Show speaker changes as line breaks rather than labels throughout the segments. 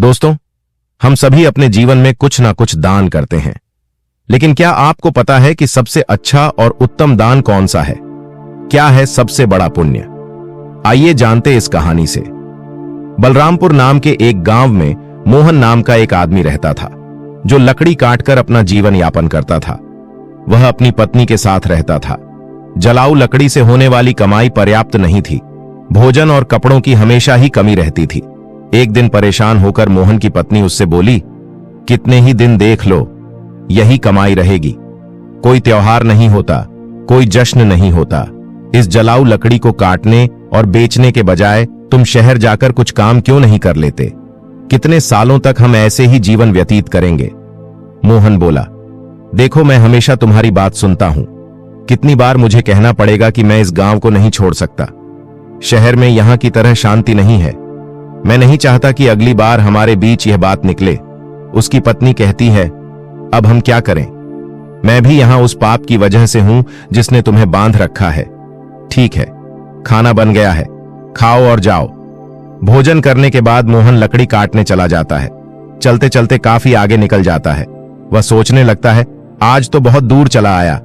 दोस्तों, हम सभी अपने जीवन में कुछ ना कुछ दान करते हैं, लेकिन क्या आपको पता है कि सबसे अच्छा और उत्तम दान कौन सा है? क्या है सबसे बड़ा पुण्य? आइए जानते इस कहानी से। बलरामपुर नाम के एक गांव में मोहन नाम का एक आदमी रहता था, जो लकड़ी काटकर अपना जीवन यापन करता था। वह अपनी पत्नी के साथ रहता था। जलाऊ लकड़ी से होने वाली कमाई पर्याप्त नहीं थी। भोजन और कपड़ों की हमेशा ही कमी रहती थी। एक दिन परेशान होकर मोहन की पत्नी उससे बोली, कितने ही दिन देख लो, यही कमाई रहेगी। कोई त्योहार नहीं होता, कोई जश्न नहीं होता। इस जलाऊ लकड़ी को काटने और बेचने के बजाय तुम शहर जाकर कुछ काम क्यों नहीं कर लेते? कितने सालों तक हम ऐसे ही जीवन व्यतीत करेंगे? मोहन बोला, देखो, मैं हमेशा तुम्हारी बात सुनता हूं। कितनी बार मुझे कहना पड़ेगा कि मैं इस गांव को नहीं छोड़ सकता। शहर में यहां की तरह शांति नहीं है। मैं नहीं चाहता कि अगली बार हमारे बीच यह बात निकले। उसकी पत्नी कहती है, अब हम क्या करें? मैं भी यहां उस पाप की वजह से हूं जिसने तुम्हें बांध रखा है। ठीक है, खाना बन गया है, खाओ और जाओ। भोजन करने के बाद मोहन लकड़ी काटने चला जाता है। चलते चलते काफी आगे निकल जाता है। वह सोचने लगता है, आज तो बहुत दूर चला आया।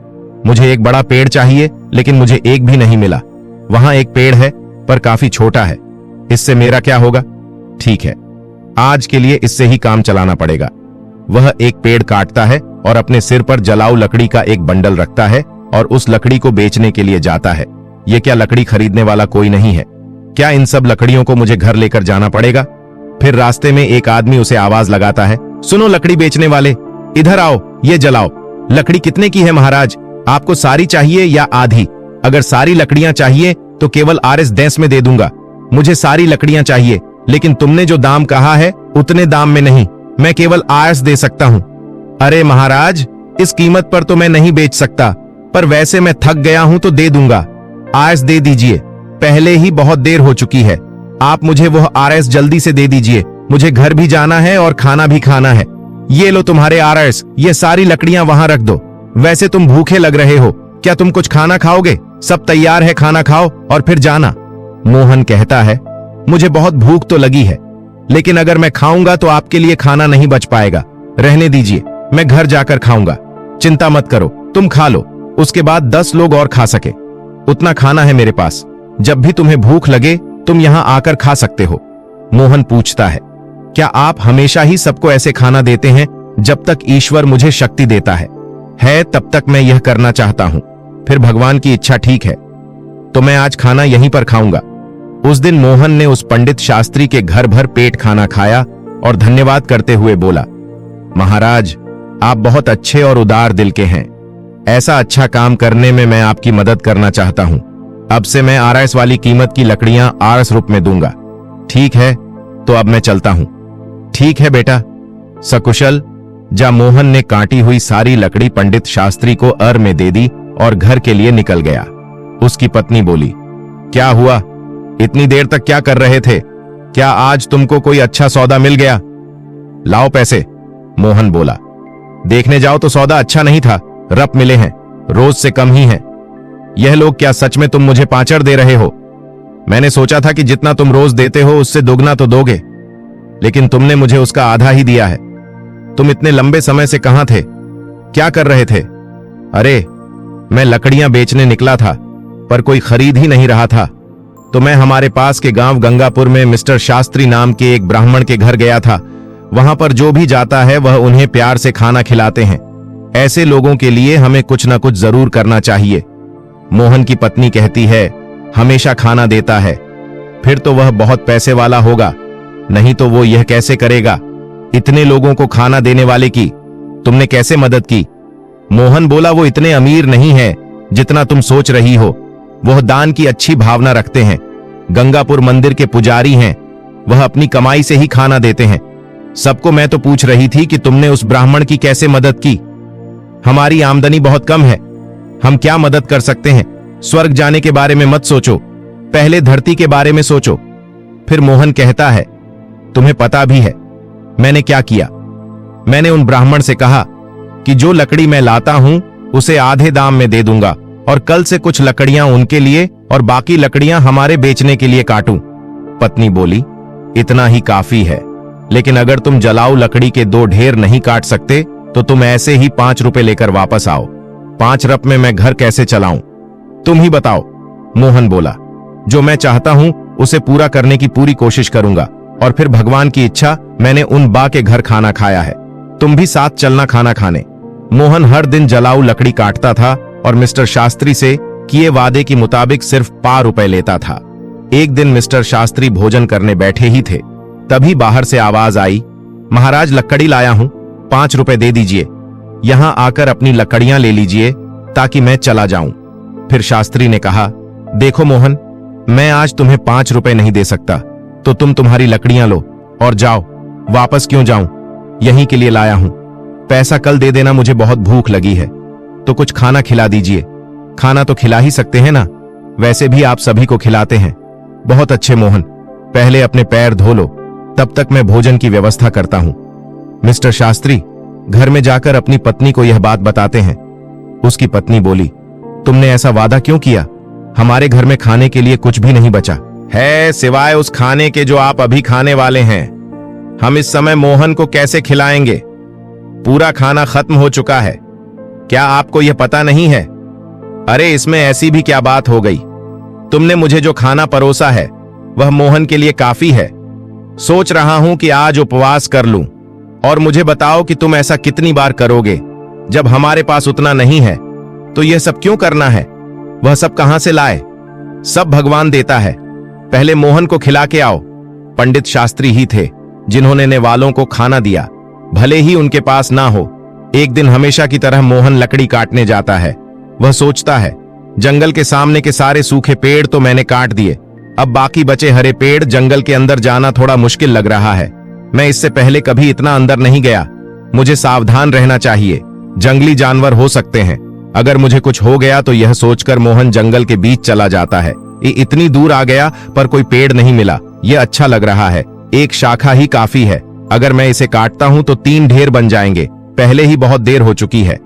मुझे एक बड़ा पेड़ चाहिए, लेकिन मुझे एक भी नहीं मिला। वहां एक पेड़ है, पर काफी छोटा है। इससे मेरा क्या होगा? ठीक है, आज के लिए इससे ही काम चलाना पड़ेगा। वह एक पेड़ काटता है और अपने सिर पर जलाऊ लकड़ी का एक बंडल रखता है और उस लकड़ी को बेचने के लिए जाता है। यह क्या लकड़ी खरीदने वाला कोई नहीं है? क्या इन सब लकड़ियों को मुझे घर लेकर जाना पड़ेगा? फिर रास्ते में एक आदमी उसे आवाज लगाता है, सुनो लकड़ी बेचने वाले, इधर आओ, ये जलाओ। लकड़ी कितने की है महाराज? आपको सारी चाहिए या आधी? अगर सारी लकड़ियां चाहिए तो केवल Rs 10 में दे दूंगा। मुझे सारी लकड़ियां चाहिए, लेकिन तुमने जो दाम कहा है उतने दाम में नहीं। मैं केवल Rs दे सकता हूं। अरे महाराज, इस कीमत पर तो मैं नहीं बेच सकता, पर वैसे मैं थक गया हूं तो दे दूंगा। Rs दे दीजिए, पहले ही बहुत देर हो चुकी है। आप मुझे वह Rs जल्दी से दे दीजिए। मुझे घर भी जाना है और खाना भी खाना है। ये लो तुम्हारे Rs, ये सारी लकड़ियां वहां रख दो। वैसे तुम भूखे लग रहे हो, क्या तुम कुछ खाना खाओगे? सब तैयार है, खाना खाओ और फिर जाना। मोहन कहता है, मुझे बहुत भूख तो लगी है, लेकिन अगर मैं खाऊंगा तो आपके लिए खाना नहीं बच पाएगा। रहने दीजिए, मैं घर जाकर खाऊंगा। चिंता मत करो, तुम खा लो, उसके बाद 10 लोग और खा सके उतना खाना है मेरे पास। जब भी तुम्हें भूख लगे तुम यहां आकर खा सकते हो। मोहन पूछता है, क्या आप हमेशा ही सबको ऐसे खाना देते हैं जब तक ईश्वर मुझे शक्ति देता है? तब तक मैं यह करना चाहता हूं। फिर भगवान की इच्छा ठीक है तो मैं आज खाना यहीं पर खाऊंगा। उस दिन मोहन ने उस पंडित शास्त्री के घर भर पेट खाना खाया और धन्यवाद करते हुए बोला, महाराज, आप बहुत अच्छे और उदार दिल के हैं। ऐसा अच्छा काम करने में मैं आपकी मदद करना चाहता हूं। अब से मैं Rs वाली कीमत की लकड़ियां Rs रुपए में दूंगा। ठीक है, तो अब मैं चलता हूं। ठीक है बेटा, सकुशल जा। मोहन ने काटी हुई सारी लकड़ी पंडित शास्त्री को अर में दे दी और घर के लिए निकल गया। उसकी पत्नी बोली, क्या हुआ? इतनी देर तक क्या कर रहे थे? क्या आज तुमको कोई अच्छा सौदा मिल गया? लाओ पैसे। मोहन बोला, देखने जाओ तो सौदा अच्छा नहीं था। रप मिले हैं, रोज से कम ही हैं। यह लोग क्या सच में तुम मुझे 5 दे रहे हो? मैंने सोचा था कि जितना तुम रोज देते हो उससे दोगुना तो दोगे, लेकिन तुमने मुझे उसका आधा ही दिया है। तुम इतने लंबे समय से कहां थे? क्या कर रहे थे? अरे, मैं लकड़ियां बेचने निकला था, पर कोई खरीद ही नहीं रहा था, तो मैं हमारे पास के गांव गंगापुर में मिस्टर शास्त्री नाम के एक ब्राह्मण के घर गया था। वहां पर जो भी जाता है वह उन्हें प्यार से खाना खिलाते हैं। ऐसे लोगों के लिए हमें कुछ ना कुछ जरूर करना चाहिए। मोहन की पत्नी कहती है, हमेशा खाना देता है, फिर तो वह बहुत पैसे वाला होगा, नहीं तो वो यह कैसे करेगा? इतने लोगों को खाना देने वाले की तुमने कैसे मदद की? मोहन बोला, वो इतने अमीर नहीं है जितना तुम सोच रही हो। वह दान की अच्छी भावना रखते हैं। गंगापुर मंदिर के पुजारी हैं। वह अपनी कमाई से ही खाना देते हैं सबको। मैं तो पूछ रही थी कि तुमने उस ब्राह्मण की कैसे मदद की? हमारी आमदनी बहुत कम है, हम क्या मदद कर सकते हैं? स्वर्ग जाने के बारे में मत सोचो, पहले धरती के बारे में सोचो। फिर मोहन कहता है, तुम्हें पता भी है मैंने क्या किया? मैंने उन ब्राह्मण से कहा कि जो लकड़ी मैं लाता हूं उसे आधे दाम में दे दूंगा और कल से कुछ लकड़ियां उनके लिए और बाकी लकड़ियां हमारे बेचने के लिए काटूं। पत्नी बोली, इतना ही काफी है। लेकिन अगर तुम जलाऊ लकड़ी के 2 ढेर नहीं काट सकते तो तुम ऐसे ही 5 रुपए लेकर वापस आओ। 5 रप में मैं घर कैसे चलाऊं? तुम ही बताओ। मोहन बोला, जो मैं चाहता हूं उसे पूरा करने की पूरी कोशिश करूंगा, और फिर भगवान की इच्छा, मैंने उन बा के घर खाना खाया है, तुम भी साथ चलना खाना खाने। मोहन हर दिन जलाऊ लकड़ी काटता था और मिस्टर शास्त्री से किए वादे के मुताबिक सिर्फ 5 रुपए लेता था। एक दिन मिस्टर शास्त्री भोजन करने बैठे ही थे, तभी बाहर से आवाज आई, महाराज लकड़ी लाया हूं, 5 रुपए दे दीजिए। यहां आकर अपनी लकड़ियां ले लीजिए ताकि मैं चला जाऊं। फिर शास्त्री ने कहा, देखो मोहन, मैं आज तुम्हें 5 रुपए नहीं दे सकता, तो तुम तुम्हारी लकड़ियां लो और जाओ। वापस क्यों जाऊं? यहीं के लिए लाया हूं। पैसा कल दे देना, मुझे बहुत भूख लगी है। तो कुछ खाना खिला दीजिए। खाना तो खिला ही सकते हैं ना, वैसे भी आप सभी को खिलाते हैं। बहुत अच्छे मोहन, पहले अपने पैर धो लो, तब तक मैं भोजन की व्यवस्था करता हूं। मिस्टर शास्त्री घर में जाकर अपनी पत्नी को यह बात बताते हैं। उसकी पत्नी बोली, तुमने ऐसा वादा क्यों किया? हमारे घर में खाने के लिए कुछ भी नहीं बचा है, सिवाय उस खाने के जो आप अभी खाने वाले हैं। हम इस समय मोहन को कैसे खिलाएंगे? पूरा खाना खत्म हो चुका है। क्या आपको यह पता नहीं है? अरे इसमें ऐसी भी क्या बात हो गई? तुमने मुझे जो खाना परोसा है वह मोहन के लिए काफी है। सोच रहा हूं कि आज उपवास कर लूं, और मुझे बताओ कि तुम ऐसा कितनी बार करोगे? जब हमारे पास उतना नहीं है तो यह सब क्यों करना है? वह सब कहां से लाए? सब भगवान देता है। पहले मोहन को खिला के आओ। पंडित शास्त्री ही थे जिन्होंने नेवालों को खाना दिया, भले ही उनके पास ना हो। एक दिन हमेशा की तरह मोहन लकड़ी काटने जाता है। वह सोचता है, जंगल के सामने के सारे सूखे पेड़ तो मैंने काट दिए, अब बाकी बचे हरे पेड़, जंगल के अंदर जाना थोड़ा मुश्किल लग रहा है। मैं इससे पहले कभी इतना अंदर नहीं गया। मुझे सावधान रहना चाहिए, जंगली जानवर हो सकते हैं। अगर मुझे कुछ हो गया तो यह सोचकर मोहन जंगल के बीच चला जाता है। ये इतनी दूर आ गया पर कोई पेड़ नहीं मिला। यह अच्छा लग रहा है, एक शाखा ही काफी है। अगर मैं इसे काटता हूं तो 3 ढेर बन जाएंगे, पहले ही बहुत देर हो चुकी है।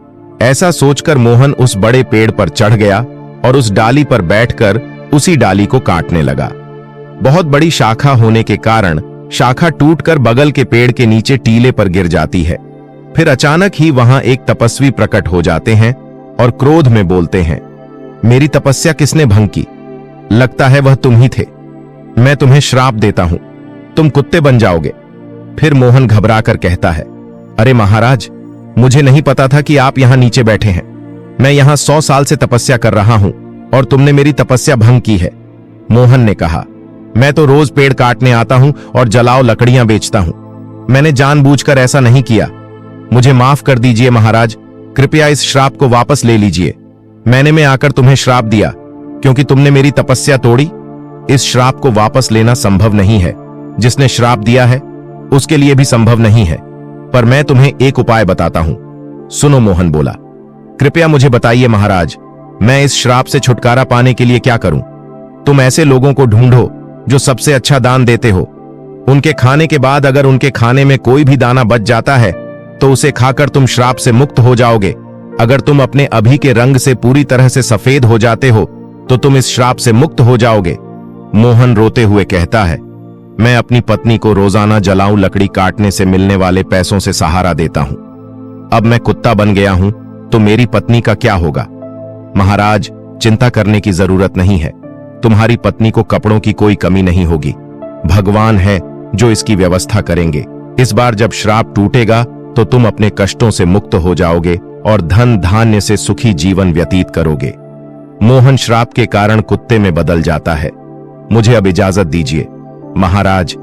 ऐसा सोचकर मोहन उस बड़े पेड़ पर चढ़ गया और उस डाली पर बैठकर उसी डाली को काटने लगा। बहुत बड़ी शाखा होने के कारण शाखा टूटकर बगल के पेड़ के नीचे टीले पर गिर जाती है। फिर अचानक ही वहां एक तपस्वी प्रकट हो जाते हैं और क्रोध में बोलते हैं, मेरी तपस्या किसने भंग की? लगता है वह तुम ही थे। मैं तुम्हें श्राप देता हूं, तुम कुत्ते बन जाओगे। फिर मोहन घबराकर कहता है, अरे महाराज, मुझे नहीं पता था कि आप यहां नीचे बैठे हैं। मैं यहां 100 साल से तपस्या कर रहा हूं और तुमने मेरी तपस्या भंग की है। मोहन ने कहा, मैं तो रोज पेड़ काटने आता हूं और जलाओ लकड़ियां बेचता हूं। मैंने जानबूझकर ऐसा नहीं किया। मुझे माफ कर दीजिए महाराज, कृपया इस श्राप को वापस ले लीजिए। मैंने में आकर तुम्हें श्राप दिया क्योंकि तुमने मेरी तपस्या तोड़ी। इस श्राप को वापस लेना संभव नहीं है। जिसने श्राप दिया है उसके लिए भी संभव नहीं है, पर मैं तुम्हें एक उपाय बताता हूं। सुनो, मोहन बोला, कृपया मुझे बताइए महाराज, मैं इस श्राप से छुटकारा पाने के लिए क्या करूं? तुम ऐसे लोगों को ढूंढो जो सबसे अच्छा दान देते हो। उनके खाने के बाद अगर उनके खाने में कोई भी दाना बच जाता है तो उसे खाकर तुम श्राप से मुक्त हो जाओगे। अगर तुम अपने अभी के रंग से पूरी तरह से सफेद हो जाते हो तो तुम इस श्राप से मुक्त हो जाओगे। मोहन रोते हुए कहता है, मैं अपनी पत्नी को रोजाना जलाऊ लकड़ी काटने से मिलने वाले पैसों से सहारा देता हूं। अब मैं कुत्ता बन गया हूं तो मेरी पत्नी का क्या होगा? महाराज, चिंता करने की जरूरत नहीं है। तुम्हारी पत्नी को कपड़ों की कोई कमी नहीं होगी। भगवान है जो इसकी व्यवस्था करेंगे। इस बार जब श्राप टूटेगा तो तुम अपने कष्टों से मुक्त हो जाओगे और धन धान्य से सुखी जीवन व्यतीत करोगे। मोहन श्राप के कारण कुत्ते में बदल जाता है। मुझे अब इजाजत दीजिए महाराज।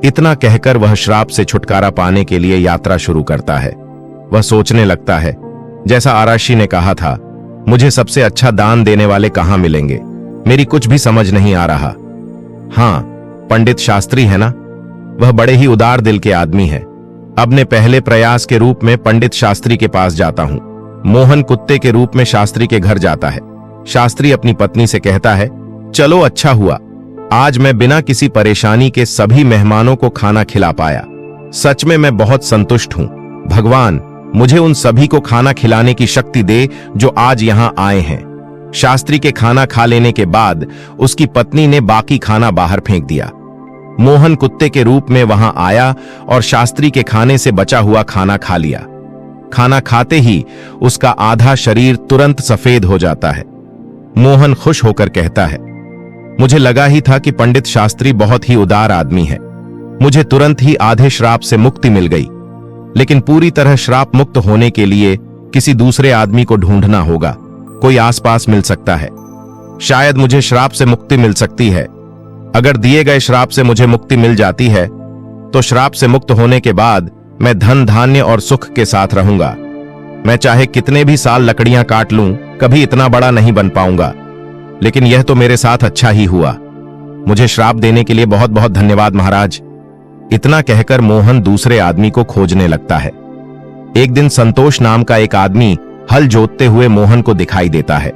इतना कहकर वह श्राप से छुटकारा पाने के लिए यात्रा शुरू करता है। वह सोचने लगता है, जैसा आराशी ने कहा था, मुझे सबसे अच्छा दान देने वाले कहां मिलेंगे? मेरी कुछ भी समझ नहीं आ रहा। हां, पंडित शास्त्री है ना, वह बड़े ही उदार दिल के आदमी है। अपने पहले प्रयास के रूप में पंडित शास्त्री के पास जाता हूं। मोहन कुत्ते के रूप में शास्त्री के घर जाता है। शास्त्री अपनी पत्नी से कहता है, चलो अच्छा हुआ, आज मैं बिना किसी परेशानी के सभी मेहमानों को खाना खिला पाया। सच में मैं बहुत संतुष्ट हूं। भगवान मुझे उन सभी को खाना खिलाने की शक्ति दे जो आज यहां आए हैं। शास्त्री के खाना खा लेने के बाद उसकी पत्नी ने बाकी खाना बाहर फेंक दिया। मोहन कुत्ते के रूप में वहां आया और शास्त्री के खाने से बचा हुआ खाना खा लिया। खाना खाते ही उसका आधा शरीर तुरंत सफेद हो जाता है। मोहन खुश होकर कहता है, मुझे लगा ही था कि पंडित शास्त्री बहुत ही उदार आदमी है। मुझे तुरंत ही आधे श्राप से मुक्ति मिल गई, लेकिन पूरी तरह श्राप मुक्त होने के लिए किसी दूसरे आदमी को ढूंढना होगा। कोई आसपास मिल सकता है। शायद मुझे श्राप से मुक्ति मिल सकती है। अगर दिए गए श्राप से मुझे मुक्ति मिल जाती है तो श्राप से मुक्त होने के बाद मैं धन धान्य और सुख के साथ रहूंगा। मैं चाहे कितने भी साल लकड़ियां काट लूं, कभी इतना बड़ा नहीं बन पाऊंगा। लेकिन यह तो मेरे साथ अच्छा ही हुआ। मुझे श्राप देने के लिए बहुत बहुत धन्यवाद महाराज। इतना कहकर मोहन दूसरे आदमी को खोजने लगता है। एक दिन संतोष नाम का एक आदमी हल जोतते हुए मोहन को दिखाई देता है।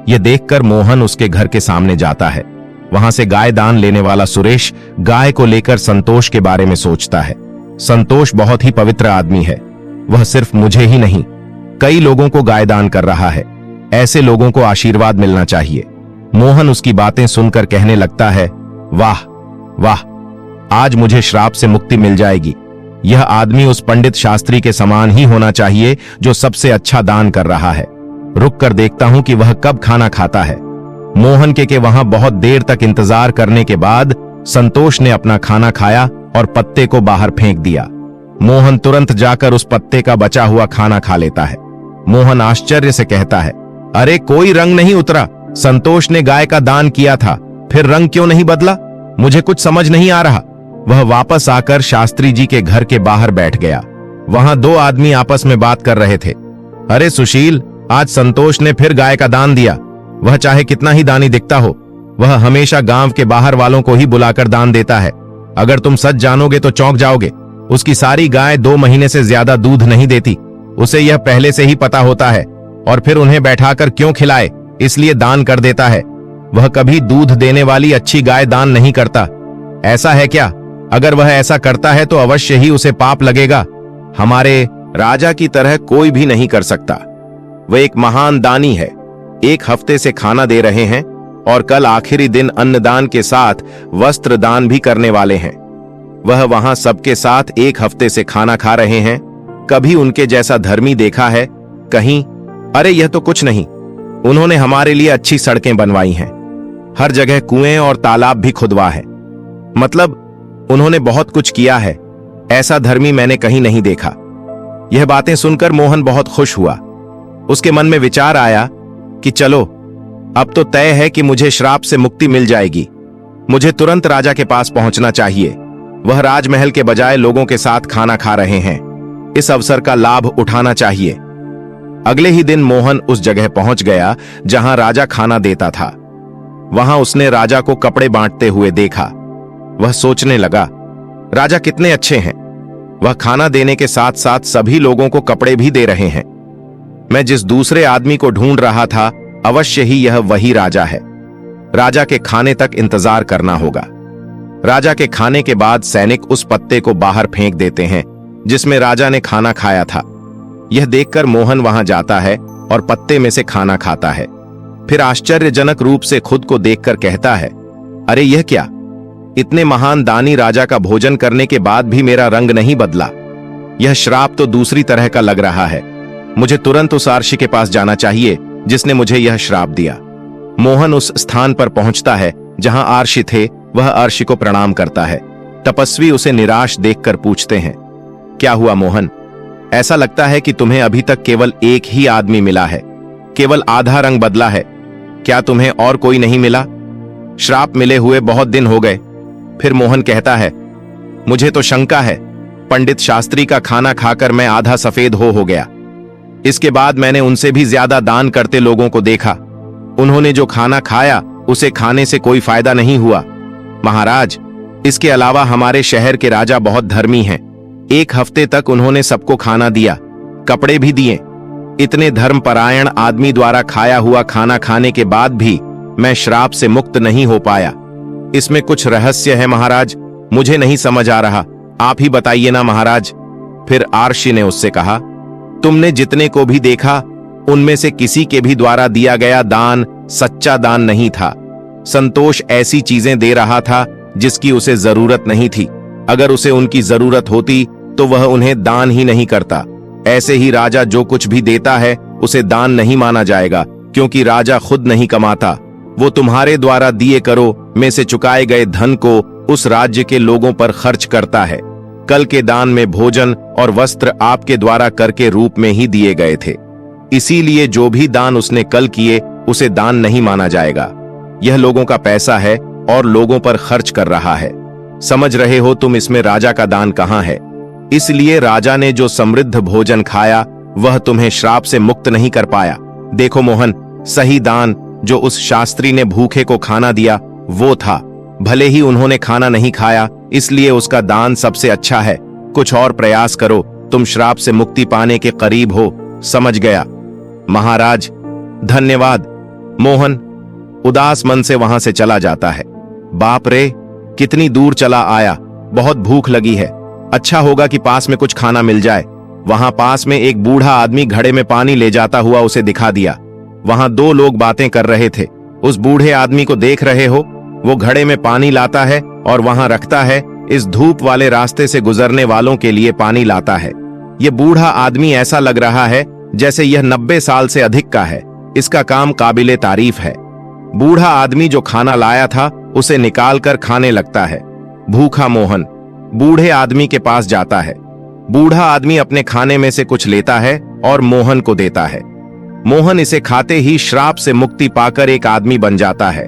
यह देखकर मोहन उसके घर के सामने जाता है। वहां से गाय दान लेने वाला सुरेश गाय को लेकर संतोष के बारे में सोचता है। संतोष बहुत ही पवित्र आदमी है। वह सिर्फ मुझे ही नहीं, कई लोगों को गाय दान कर रहा है। ऐसे लोगों को आशीर्वाद मिलना चाहिए। मोहन उसकी बातें सुनकर कहने लगता है, वाह वाह, आज मुझे श्राप से मुक्ति मिल जाएगी। यह आदमी उस पंडित शास्त्री के समान ही होना चाहिए जो सबसे अच्छा दान कर रहा है। रुक कर देखता हूं कि वह कब खाना खाता है। मोहन के वहां बहुत देर तक इंतजार करने के बाद संतोष ने अपना खाना खाया और पत्ते को बाहर फेंक दिया। मोहन तुरंत जाकर उस पत्ते का बचा हुआ खाना खा लेता है। मोहन आश्चर्य से कहता है, अरे कोई रंग नहीं उतरा। संतोष ने गाय का दान किया था, फिर रंग क्यों नहीं बदला? मुझे कुछ समझ नहीं आ रहा। वह वापस आकर शास्त्री जी के घर के बाहर बैठ गया। वहां दो आदमी आपस में बात कर रहे थे। अरे सुशील, आज संतोष ने फिर गाय का दान दिया। वह चाहे कितना ही दानी दिखता हो, वह हमेशा गांव के बाहर वालों को ही बुलाकर दान देता है। अगर तुम सच जानोगे तो चौंक जाओगे। उसकी सारी गाय 2 महीने से ज्यादा दूध नहीं देती। उसे यह पहले से ही पता होता है, और फिर उन्हें बैठाकर क्यों खिलाए, इसलिए दान कर देता है। वह कभी दूध देने वाली अच्छी गाय दान नहीं करता। ऐसा है क्या? अगर वह ऐसा करता है तो अवश्य ही उसे पाप लगेगा। हमारे राजा की तरह कोई भी नहीं कर सकता। वह एक महान दानी है। 1 हफ्ते से खाना दे रहे हैं और कल आखिरी दिन अन्नदान के साथ वस्त्र दान भी करने वाले हैं। वह वहां सबके साथ 1 हफ्ते से खाना खा रहे हैं। कभी उनके जैसा धर्मी देखा है कहीं? अरे यह तो कुछ नहीं। उन्होंने हमारे लिए अच्छी सड़कें बनवाई हैं। हर जगह कुएं और तालाब भी खुदवा है। मतलब उन्होंने बहुत कुछ किया है। ऐसा धर्मी मैंने कहीं नहीं देखा। यह बातें सुनकर मोहन बहुत खुश हुआ। उसके मन में विचार आया कि चलो, अब तो तय है कि मुझे श्राप से मुक्ति मिल जाएगी। मुझे तुरंत राजा के पास पहुंचना चाहिए। वह राजमहल के बजाय लोगों के साथ खाना खा रहे हैं। इस अवसर का लाभ उठाना चाहिए। अगले ही दिन मोहन उस जगह पहुंच गया जहां राजा खाना देता था। वहां उसने राजा को कपड़े बांटते हुए देखा। वह सोचने लगा, राजा कितने अच्छे हैं। वह खाना देने के साथ साथ सभी लोगों को कपड़े भी दे रहे हैं। मैं जिस दूसरे आदमी को ढूंढ रहा था, अवश्य ही यह वही राजा है। राजा के खाने तक इंतजार करना होगा। राजा के खाने के बाद सैनिक उस पत्ते को बाहर फेंक देते हैं जिसमें राजा ने खाना खाया था। यह देखकर मोहन वहां जाता है और पत्ते में से खाना खाता है। फिर आश्चर्यजनक रूप से खुद को देखकर कहता है, अरे यह क्या? इतने महान दानी राजा का भोजन करने के बाद भी मेरा रंग नहीं बदला। यह श्राप तो दूसरी तरह का लग रहा है। मुझे तुरंत उस आर्षि के पास जाना चाहिए जिसने मुझे यह श्राप दिया। मोहन उस स्थान पर पहुंचता है जहां आर्षि थे। वह आर्षि को प्रणाम करता है। तपस्वी उसे निराश देखकर पूछते हैं, क्या हुआ मोहन? ऐसा लगता है कि तुम्हें अभी तक केवल एक ही आदमी मिला है, केवल आधा रंग बदला है। क्या तुम्हें और कोई नहीं मिला? श्राप मिले हुए बहुत दिन हो गए। फिर मोहन कहता है, मुझे तो शंका है। पंडित शास्त्री का खाना खाकर मैं आधा सफेद हो गया। इसके बाद मैंने उनसे भी ज्यादा दान करते लोगों को देखा। उन्होंने जो खाना खाया उसे खाने से कोई फायदा नहीं हुआ। महाराज, इसके अलावा हमारे शहर के राजा बहुत धर्मी हैं। 1 हफ्ते तक उन्होंने सबको खाना दिया, कपड़े भी दिए। इतने धर्मपरायण आदमी द्वारा खाया हुआ खाना खाने के बाद भी मैं श्राप से मुक्त नहीं हो पाया। इसमें कुछ रहस्य है महाराज, मुझे नहीं समझ आ रहा। आप ही बताइए ना महाराज। फिर आर्षि ने उससे कहा, तुमने जितने को भी देखा उनमें से किसी के भी द्वारा दिया गया दान सच्चा दान नहीं था। संतोष ऐसी चीजें दे रहा था जिसकी उसे जरूरत नहीं थी। अगर उसे उनकी जरूरत होती तो वह उन्हें दान ही नहीं करता। ऐसे ही राजा जो कुछ भी देता है उसे दान नहीं माना जाएगा, क्योंकि राजा खुद नहीं कमाता। वो तुम्हारे द्वारा दिए करो में से चुकाए गए धन को उस राज्य के लोगों पर खर्च करता है। कल के दान में भोजन और वस्त्र आपके द्वारा कर के रूप में ही दिए गए थे, इसीलिए जो भी दान उसने कल किए उसे दान नहीं माना जाएगा। यह लोगों का पैसा है और लोगों पर खर्च कर रहा है। समझ रहे हो तुम इसमें राजा का दान कहाँ है? इसलिए राजा ने जो समृद्ध भोजन खाया वह तुम्हें श्राप से मुक्त नहीं कर पाया। देखो मोहन, सही दान जो उस शास्त्री ने भूखे को खाना दिया वो था। भले ही उन्होंने खाना नहीं खाया, इसलिए उसका दान सबसे अच्छा है। कुछ और प्रयास करो, तुम श्राप से मुक्ति पाने के करीब हो। समझ गया महाराज, धन्यवाद। मोहन उदास मन से वहां से चला जाता है। बाप रे, कितनी दूर चला आया, बहुत भूख लगी है। अच्छा होगा कि पास में कुछ खाना मिल जाए। वहां पास में एक बूढ़ा आदमी घड़े में पानी ले जाता हुआ उसे दिखा दिया। वहां दो लोग बातें कर रहे थे। उस बूढ़े आदमी को देख रहे हो? वो घड़े में पानी लाता है और वहां रखता है। इस धूप वाले रास्ते से गुजरने वालों के लिए पानी लाता है। ये बूढ़ा आदमी ऐसा लग रहा है जैसे यह 90 साल से अधिक का है। इसका काम काबिले तारीफ है। बूढ़ा आदमी जो खाना लाया था उसे निकाल कर खाने लगता है। भूखा मोहन बूढ़े आदमी के पास जाता है। बूढ़ा आदमी अपने खाने में से कुछ लेता है और मोहन को देता है। मोहन इसे खाते ही श्राप से मुक्ति पाकर एक आदमी बन जाता है।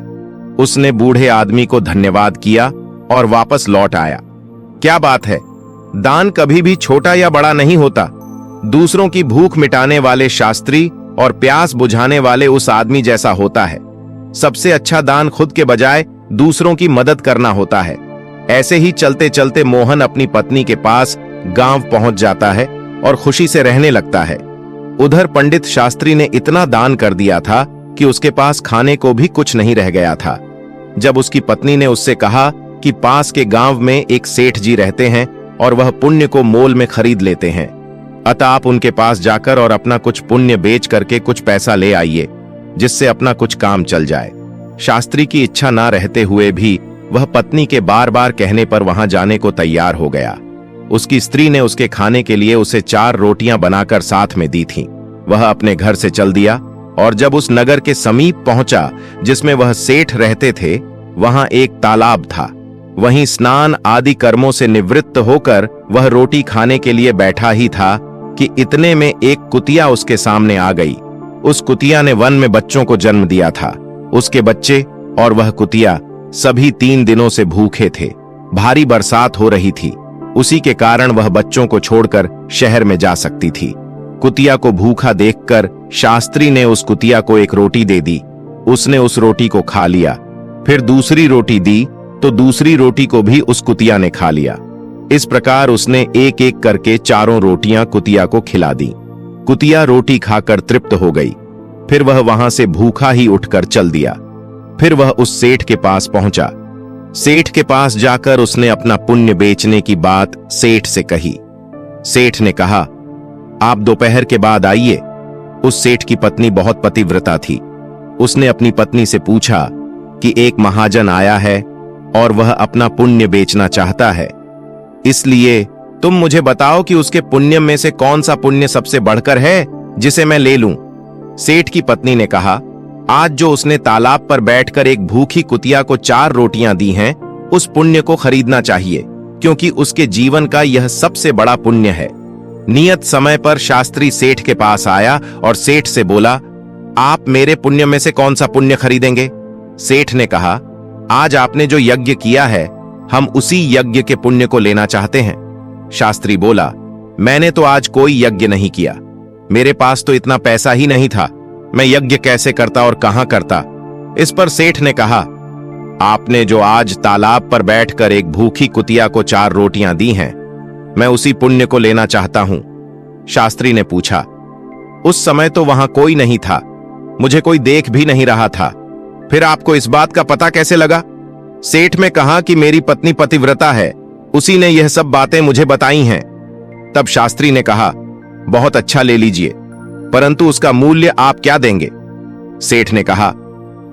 उसने बूढ़े आदमी को धन्यवाद किया और वापस लौट आया। क्या बात है, दान कभी भी छोटा या बड़ा नहीं होता। दूसरों की भूख मिटाने वाले शास्त्री और प्यास बुझाने वाले उस आदमी जैसा होता है। सबसे अच्छा दान खुद के बजाय दूसरों की मदद करना होता है। ऐसे ही चलते चलते मोहन अपनी पत्नी के पास गांव पहुंच जाता है और खुशी से रहने लगता है। उधर पंडित शास्त्री ने इतना दान कर दिया था कि उसके पास खाने को भी कुछ नहीं रह गया था। जब उसकी पत्नी ने उससे कहा कि पास के गांव में एक सेठ जी रहते हैं और वह पुण्य को मोल में खरीद लेते हैं, अतः आप उनके पास जाकर और अपना कुछ पुण्य बेच करके कुछ पैसा ले आइए, जिससे अपना कुछ काम चल जाए। शास्त्री की इच्छा ना रहते हुए भी वह पत्नी के बार बार कहने पर वहां जाने को तैयार हो गया। उसकी स्त्री ने उसके खाने के लिए उसे 4 रोटियां बनाकर साथ में दी थीं। वह अपने घर से चल दिया और जब उस नगर के समीप पहुंचा जिसमें वह सेठ रहते थे, वहां एक तालाब था। वहीं स्नान आदि कर्मों से निवृत्त होकर वह रोटी खाने के लिए बैठा ही था कि इतने में एक कुतिया उसके सामने आ गई। उस कुतिया ने वन में बच्चों को जन्म दिया था। उसके बच्चे और वह कुतिया सभी 3 दिनों से भूखे थे। भारी बरसात हो रही थी, उसी के कारण वह बच्चों को छोड़कर शहर में जा सकती थी। कुतिया को भूखा देखकर शास्त्री ने उस कुतिया को एक रोटी दे दी। उसने उस रोटी को खा लिया। फिर दूसरी रोटी दी तो दूसरी रोटी को भी उस कुतिया ने खा लिया। इस प्रकार उसने एक एक करके 4 रोटियां कुतिया को खिला दी। कुतिया रोटी खाकर तृप्त हो गई। फिर वह वहां से भूखा ही उठकर चल दिया। फिर वह उस सेठ के पास पहुंचा। सेठ के पास जाकर उसने अपना पुण्य बेचने की बात सेठ से कही। सेठ ने कहा, आप दोपहर के बाद आइए। उस सेठ की पत्नी बहुत पतिव्रता थी। उसने अपनी पत्नी से पूछा कि एक महाजन आया है और वह अपना पुण्य बेचना चाहता है, इसलिए तुम मुझे बताओ कि उसके पुण्य में से कौन सा पुण्य सबसे बढ़कर है जिसे मैं ले लूं। सेठ की पत्नी ने कहा, आज जो उसने तालाब पर बैठकर एक भूखी कुतिया को 4 रोटियां दी हैं, उस पुण्य को खरीदना चाहिए, क्योंकि उसके जीवन का यह सबसे बड़ा पुण्य है। नियत समय पर शास्त्री सेठ के पास आया और सेठ से बोला, आप मेरे पुण्य में से कौन सा पुण्य खरीदेंगे? सेठ ने कहा, आज आपने जो यज्ञ किया है, हम उसी यज्ञ के पुण्य को लेना चाहते हैं। शास्त्री बोला, मैंने तो आज कोई यज्ञ नहीं किया। मेरे पास तो इतना पैसा ही नहीं था। मैं यज्ञ कैसे करता और कहां करता? इस पर सेठ ने कहा, आपने जो आज तालाब पर बैठकर एक भूखी कुतिया को 4 रोटियां दी हैं, मैं उसी पुण्य को लेना चाहता हूं। शास्त्री ने पूछा, उस समय तो वहां कोई नहीं था, मुझे कोई देख भी नहीं रहा था, फिर आपको इस बात का पता कैसे लगा? सेठ में कहा कि मेरी पत्नी पतिव्रता है, उसी ने यह सब बातें मुझे बताई हैं। तब शास्त्री ने कहा, बहुत अच्छा, ले लीजिए, परंतु उसका मूल्य आप क्या देंगे? सेठ ने कहा,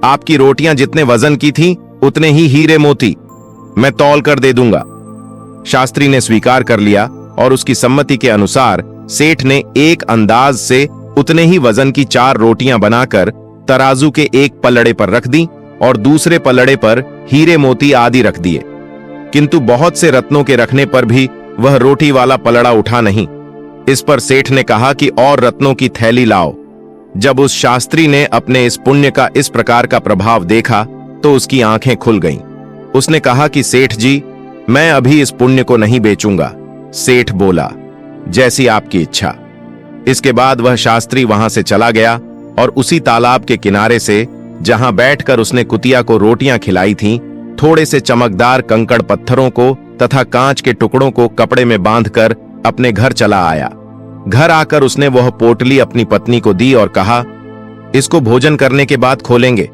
आपकी रोटियां जितने वजन की थीं, उतने ही हीरे मोती। मैं तौल कर दे दूंगा। शास्त्री ने स्वीकार कर लिया और उसकी सम्मति के अनुसार सेठ ने एक अंदाज से उतने ही वजन की 4 रोटियां बनाकर तराजू के एक पलड़े पर रख दी और दूसरे पलड़े पर हीरे मोती आदि रख दिए। किंतु बहुत से रत्नों के रखने पर भी वह रोटी वाला पलड़ा उठा नहीं। इस पर सेठ ने कहा कि और रत्नों की थैली लाओ। जब उस शास्त्री ने अपने इस पुण्य का इस प्रकार का प्रभाव देखा तो उसकी आंखें खुल गईं। उसने कहा कि सेठ जी, मैं अभी इस पुण्य को नहीं बेचूंगा। सेठ बोला, जैसी आपकी इच्छा। इसके बाद वह शास्त्री वहां से चला गया और उसी तालाब के किनारे से, जहां बैठकर उसने कुतिया को रोटियां खिलाई थीं, थोड़े से चमकदार कंकड़ पत्थरों को तथा कांच के टुकड़ों को कपड़े में बांधकर अपने घर चला आया। घर आकर उसने वह पोटली अपनी पत्नी को दी और कहा, इसको भोजन करने के बाद खोलेंगे।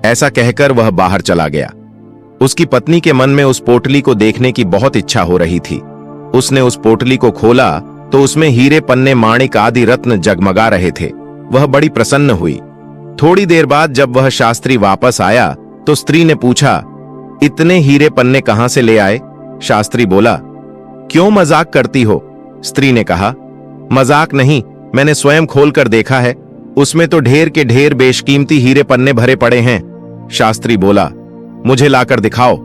ऐसा कहकर वह बाहर चला गया। उसकी पत्नी के मन में उस पोटली को देखने की बहुत इच्छा हो रही थी। उसने उस पोटली को खोला तो उसमें हीरे पन्ने माणिक आदि रत्न जगमगा रहे थे। वह बड़ी प्रसन्न हुई। थोड़ी देर बाद जब वह शास्त्री वापस आया तो स्त्री ने पूछा, इतने हीरे पन्ने कहां से ले आए? शास्त्री बोला, क्यों मजाक करती हो? स्त्री ने कहा, मजाक नहीं, मैंने स्वयं खोलकर देखा है, उसमें तो ढेर के ढेर बेशकीमती हीरे पन्ने भरे पड़े हैं। शास्त्री बोला, मुझे लाकर दिखाओ।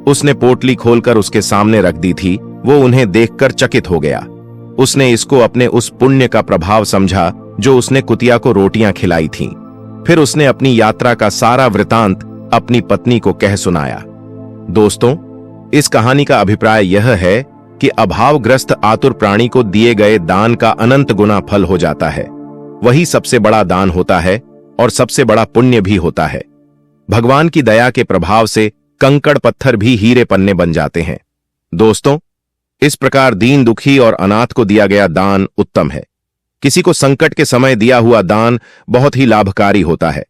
उसने पोटली खोलकर उसके सामने रख दी थी। वो उन्हें देखकर चकित हो गया। उसने इसको अपने उस पुण्य का प्रभाव समझा जो उसने कुतिया को रोटियां खिलाई थीं। फिर उसने अपनी यात्रा का सारा वृतांत अपनी पत्नी को कह सुनाया। दोस्तों, इस कहानी का अभिप्राय यह है कि अभावग्रस्त आतुर प्राणी को दिए गए दान का अनंत गुना फल हो जाता है। वही सबसे बड़ा दान होता है और सबसे बड़ा पुण्य भी होता है। भगवान की दया के प्रभाव से कंकड़ पत्थर भी हीरे पन्ने बन जाते हैं। दोस्तों, इस प्रकार दीन दुखी और अनाथ को दिया गया दान उत्तम है। किसी को संकट के समय दिया हुआ दान बहुत ही लाभकारी होता है।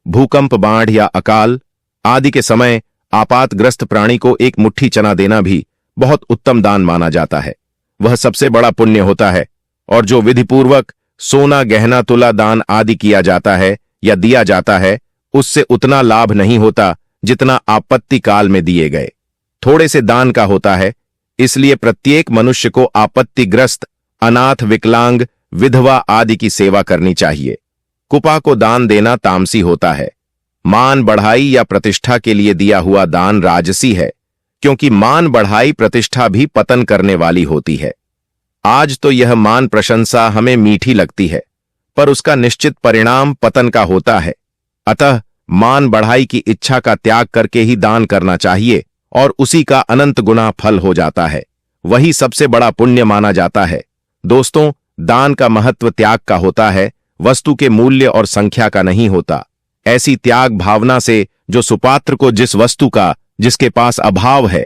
भूकंप, बाढ़ या अकाल आदि के समय आपातग्रस्त प्राणी को एक मुट्ठी चना देना भी बहुत उत्तम दान माना जाता है। वह सबसे बड़ा पुण्य होता है। और जो विधिपूर्वक सोना, गहना, तुला दान आदि किया जाता है या दिया जाता है, उससे उतना लाभ नहीं होता जितना आपत्ति काल में दिए गए थोड़े से दान का होता है। इसलिए प्रत्येक मनुष्य को आपत्तिग्रस्त, अनाथ, विकलांग, विधवा आदि की सेवा करनी चाहिए। कुपा को दान देना तामसी होता है। मान बढ़ाई या प्रतिष्ठा के लिए दिया हुआ दान राजसी है, क्योंकि मान बढ़ाई प्रतिष्ठा भी पतन करने वाली होती है। आज तो यह मान प्रशंसा हमें मीठी लगती है, पर उसका निश्चित परिणाम पतन का होता है। अतः मान बढ़ाई की इच्छा का त्याग करके ही दान करना चाहिए और उसी का अनंत गुना फल हो जाता है। वही सबसे बड़ा पुण्य माना जाता है। दोस्तों, दान का महत्व त्याग का होता है, वस्तु के मूल्य और संख्या का नहीं होता। ऐसी त्याग भावना से जो सुपात्र को जिस वस्तु का जिसके पास अभाव है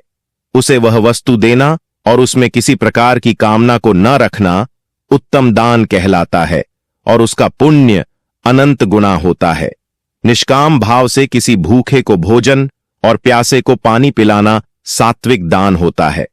उसे वह वस्तु देना और उसमें किसी प्रकार की कामना को न रखना उत्तम दान कहलाता है और उसका पुण्य अनंत गुना होता है। निष्काम भाव से किसी भूखे को भोजन और प्यासे को पानी पिलाना सात्विक दान होता है।